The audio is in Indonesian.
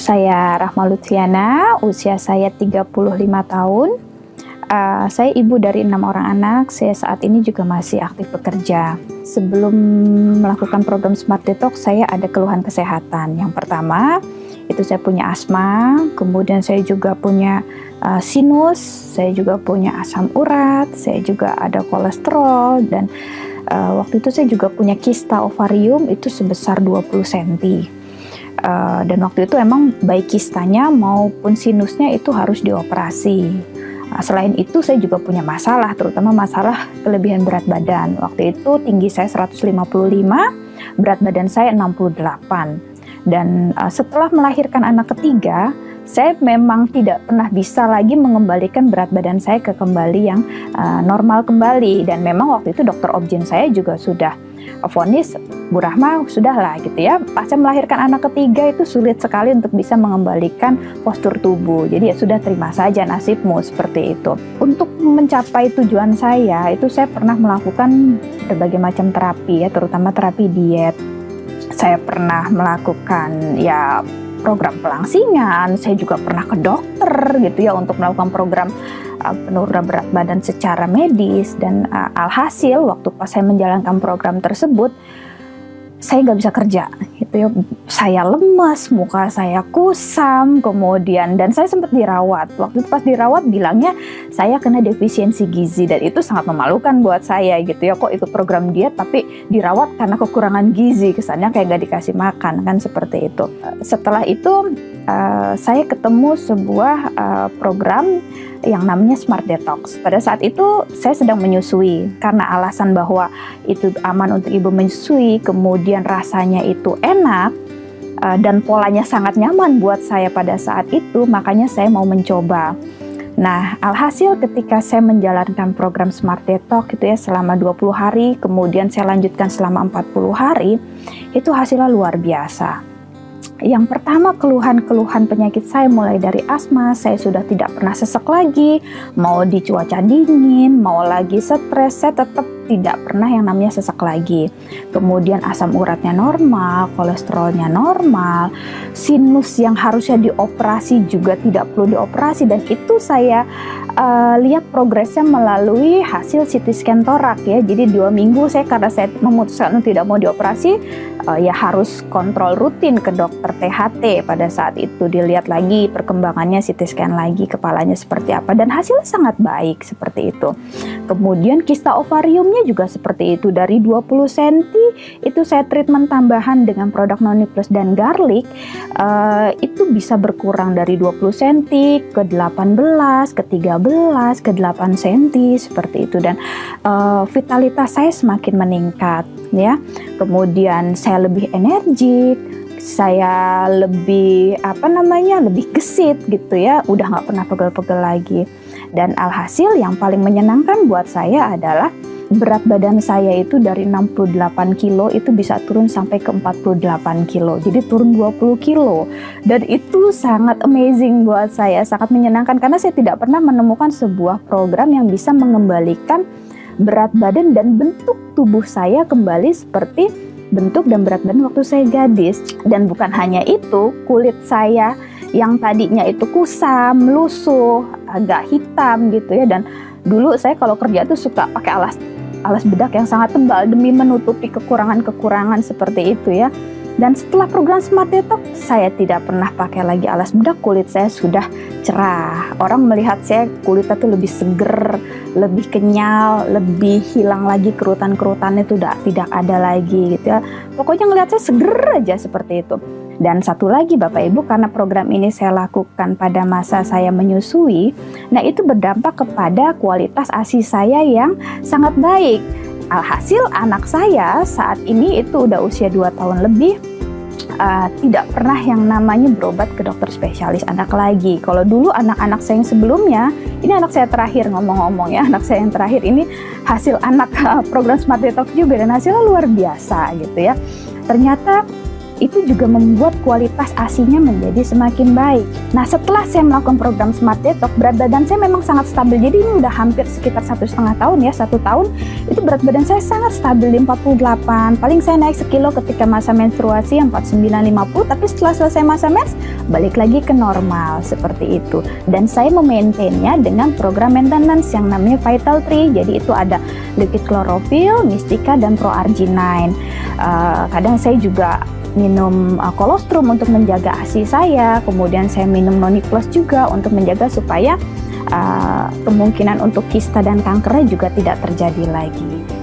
Saya Rahma Lutfiana, usia saya 35 tahun. Saya ibu dari 6 orang anak. Saya saat ini juga masih aktif bekerja. Sebelum melakukan program Smart Detox, saya ada keluhan kesehatan. Yang pertama, itu saya punya asma, kemudian saya juga punya sinus, saya juga punya asam urat, saya juga ada kolesterol, dan waktu itu saya juga punya kista ovarium itu sebesar 20 cm. Dan waktu itu emang baik kistanya maupun sinusnya itu harus dioperasi. Selain itu saya juga punya masalah, terutama masalah kelebihan berat badan. Waktu itu tinggi saya 155, berat badan saya 68. Dan setelah melahirkan anak ketiga, saya memang tidak pernah bisa lagi mengembalikan berat badan saya ke kembali yang normal kembali. Dan memang waktu itu dokter obgyn saya juga sudah vonis, Bu Rahma, sudahlah gitu ya. Pas saya melahirkan anak ketiga itu sulit sekali untuk bisa mengembalikan postur tubuh. Jadi ya sudah, terima saja nasibmu, seperti itu. Untuk mencapai tujuan saya, itu saya pernah melakukan berbagai macam terapi ya, terutama terapi diet. Saya pernah melakukan ya program pelangsingan, saya juga pernah ke dokter gitu ya untuk melakukan program penurunan berat badan secara medis. Dan alhasil waktu pas saya menjalankan program tersebut, saya nggak bisa kerja gitu ya. Saya lemas, muka saya kusam, kemudian dan saya sempat dirawat. Waktu itu pas dirawat bilangnya saya kena defisiensi gizi, dan itu sangat memalukan buat saya gitu ya. Kok ikut program diet tapi dirawat karena kekurangan gizi, kesannya kayak nggak dikasih makan kan, seperti itu. Setelah itu saya ketemu sebuah program yang namanya Smart Detox. Pada saat itu saya sedang menyusui, karena alasan bahwa itu aman untuk ibu menyusui, kemudian rasanya itu enak, dan polanya sangat nyaman buat saya pada saat itu, makanya saya mau mencoba. Nah, alhasil ketika saya menjalankan program Smart Detox itu ya selama 20 hari, kemudian saya lanjutkan selama 40 hari, itu hasilnya luar biasa. Yang pertama, keluhan-keluhan penyakit saya mulai dari asma, saya sudah tidak pernah sesek lagi, mau di cuaca dingin, mau lagi stres, saya tetap tidak pernah yang namanya sesek lagi. Kemudian asam uratnya normal, kolesterolnya normal, sinus yang harusnya dioperasi juga tidak perlu dioperasi, dan itu saya lihat progresnya melalui hasil CT scan torak ya. Jadi 2 minggu saya, karena saya memutuskan tidak mau dioperasi, ya harus kontrol rutin ke dokter THT. Pada saat itu dilihat lagi perkembangannya, CT scan lagi kepalanya seperti apa, dan hasilnya sangat baik seperti itu. Kemudian kista ovariumnya juga seperti itu, dari 20 cm itu saya treatment tambahan dengan produk Noni Plus dan garlic, itu bisa berkurang dari 20 cm ke 18, ke 13, ke 8 cm seperti itu. Dan vitalitas saya semakin meningkat ya. Kemudian saya lebih energik, saya lebih lebih gesit gitu ya, udah nggak pernah pegel-pegel lagi. Dan alhasil yang paling menyenangkan buat saya adalah berat badan saya itu dari 68 kilo itu bisa turun sampai ke 48 kilo. Jadi turun 20 kilo. Dan itu sangat amazing buat saya, sangat menyenangkan, karena saya tidak pernah menemukan sebuah program yang bisa mengembalikan berat badan dan bentuk tubuh saya kembali seperti bentuk dan berat badan waktu saya gadis. Dan bukan hanya itu, kulit saya yang tadinya itu kusam, lusuh, agak hitam gitu ya. Dan dulu saya kalau kerja tuh suka pakai alas bedak yang sangat tebal demi menutupi kekurangan-kekurangan seperti itu ya. Dan setelah program Smart Detox, saya tidak pernah pakai lagi alas bedak, kulit saya sudah cerah. Orang melihat saya kulitnya tuh lebih seger, lebih kenyal, lebih hilang lagi kerutan-kerutannya tuh tidak ada lagi gitu ya. Pokoknya ngelihat saya seger aja seperti itu. Dan satu lagi Bapak Ibu, karena program ini saya lakukan pada masa saya menyusui, nah itu berdampak kepada kualitas ASI saya yang sangat baik. Alhasil anak saya saat ini itu udah usia 2 tahun lebih, tidak pernah yang namanya berobat ke dokter spesialis anak lagi. Kalau dulu anak-anak saya yang sebelumnya, ini anak saya terakhir ngomong-ngomong ya, anak saya yang terakhir ini hasil anak program Smart Detox juga, dan hasilnya luar biasa gitu ya. Ternyata itu juga membuat kualitas ASI-nya menjadi semakin baik. Nah, setelah saya melakukan program Smart Detox, berat badan saya memang sangat stabil. Jadi ini udah hampir sekitar 1,5 tahun ya, 1 tahun itu berat badan saya sangat stabil di 48. Paling saya naik sekilo ketika masa menstruasi yang 49-50, tapi setelah selesai masa mens balik lagi ke normal seperti itu. Dan saya memaintainnya dengan program maintenance yang namanya Vital Tree. Jadi itu ada liquid chlorophyll, Mystica, dan Pro-arginine. Kadang saya juga minum kolostrum untuk menjaga ASI saya, kemudian saya minum Noni Plus juga untuk menjaga supaya kemungkinan untuk kista dan kankernya juga tidak terjadi lagi.